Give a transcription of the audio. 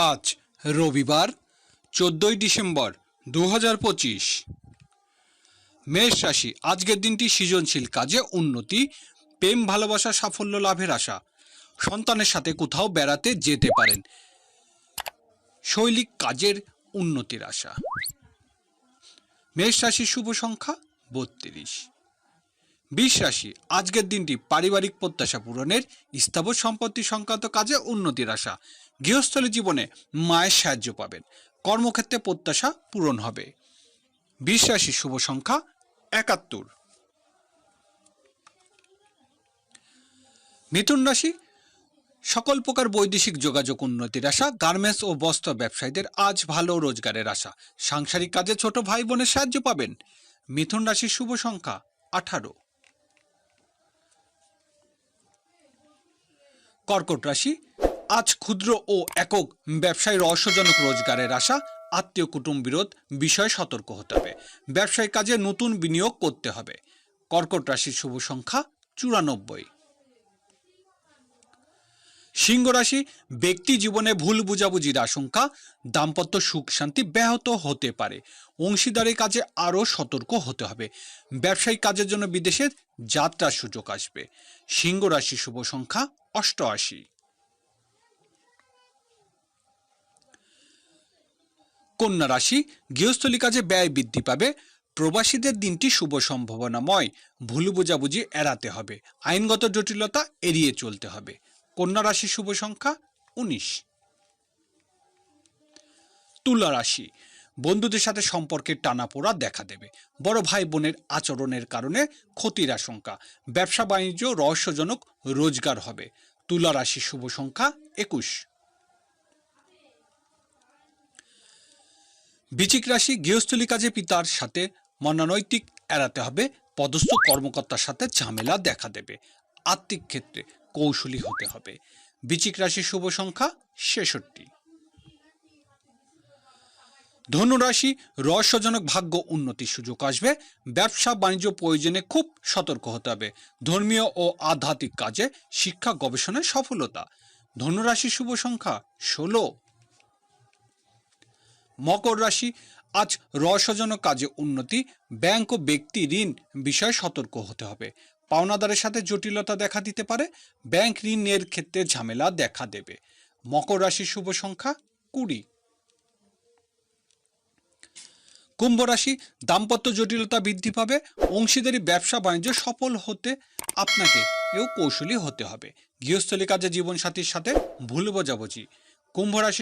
আজ রবিবার 14 ডিসেম্বর 2025। মেষ রাশি, আজকের দিনটি সৃজনশীল কাজে উন্নতি, প্রেম ভালোবাসা সাফল্য লাভের আশা, সন্তানের সাথে কোথাও বেড়াতে যেতে পারেন, শৈলিক কাজের উন্নতির আশা। মেষ রাশির শুভ সংখ্যা 32। বৃষ রাশি, আজকের দিনটি পারিবারিক প্রত্যাশা পূরণের, স্থাবর সম্পত্তি সংক্রান্ত কাজে উন্নতির আশা, গৃহস্থলী জীবনে মায়ের সাহায্য পাবেন, কর্মক্ষেত্রে প্রত্যাশা পূরণ হবে। বৃষ রাশির শুভ সংখ্যা 71। মিথুন রাশি, সকল প্রকার বৈদেশিক যোগাযোগ উন্নতির আশা, গার্মেন্টস ও বস্ত্র ব্যবসায়ীদের আজ ভালো রোজগারের আশা, সাংসারিক কাজে ছোট ভাই বোনের সাহায্য পাবেন। মিথুন রাশির শুভ সংখ্যা 18। কর্কট রাশি, আজ ক্ষুদ্র ও একক ব্যবসায় রহস্যজনক রোজগারের আশা, আত্মীয় কুটুম্ব বিরোধ বিষয়ে সতর্ক হতে হবে, ব্যবসায়িক কাজে নতুন বিনিয়োগ করতে হবে। কর্কট রাশির শুভ সংখ্যা 94। সিংহ রাশি, ব্যক্তি জীবনে ভুল বুঝাবুঝির আশঙ্কা, দাম্পত্য সুখ শান্তি ব্যাহত হতে পারে, অংশীদারের কাজে আরও সতর্ক হতে হবে, ব্যবসায়িক কাজের জন্য বিদেশের যাত্রার সুযোগ আসবে। সিংহ রাশির শুভ সংখ্যা 88। কন্যা রাশি, গৃহস্থলী কাজে ব্যয় বৃদ্ধি পাবে, প্রবাসীদের দিনটি শুভ সম্ভাবনাময়, ভুল বোঝাবুঝি এড়াতে হবে, আইনগত জটিলতা এড়িয়ে চলতে হবে। কন্যা রাশির শুভ সংখ্যা 19। তুলা রাশি, বন্ধুদের সাথে সম্পর্কের টানাপোড়া দেখা দেবে, বড় ভাই বোনের আচরণের কারণে ক্ষতির আশঙ্কা, ব্যবসা বাণিজ্য রহস্যজনক রোজগার হবে। তুলা রাশির শুভ সংখ্যা 21। বৃশ্চিক রাশি, গৃহস্থলী কাজে পিতার সাথে মনানৈতিক এড়াতে হবে, পদস্থ কর্মকর্তার সাথে ঝামেলা দেখা দেবে, আর্থিক ক্ষেত্রে কৌশলী হতে হবে। বৃশ্চিক রাশির শুভ সংখ্যা 66। ধনু রাশি, রহস্যজনক ভাগ্য উন্নতির সুযোগ আসবে, ব্যবসা বাণিজ্য প্রয়োজনে খুব সতর্ক হতে হবে, ধর্মীয় ও আধ্যাত্মিক কাজে শিক্ষা গবেষণায় সফলতা। ধনু রাশির শুভ সংখ্যা 16। মকর রাশি, আজ রহস্যজনক কাজে উন্নতি, ব্যাংক ও ব্যক্তি ঋণ বিষয়ে সতর্ক হতে হবে, পাওনাদারের সাথে জটিলতা দেখা দিতে পারে, ব্যাংক ঋণের ক্ষেত্রে ঝামেলা দেখা দেবে। মকর রাশির শুভ সংখ্যা 20। কুম্ভ রাশি, দাম্পত্য জটিলতা বৃদ্ধি পাবে, অংশীদারি ব্যবসা বাণিজ্য সফল হতে আপনাকে কৌশলী হতে হবে, গৃহস্থলী কাজে জীবনসাথীর সাথে ভুল বোঝাবুঝি। কুম্ভ রাশি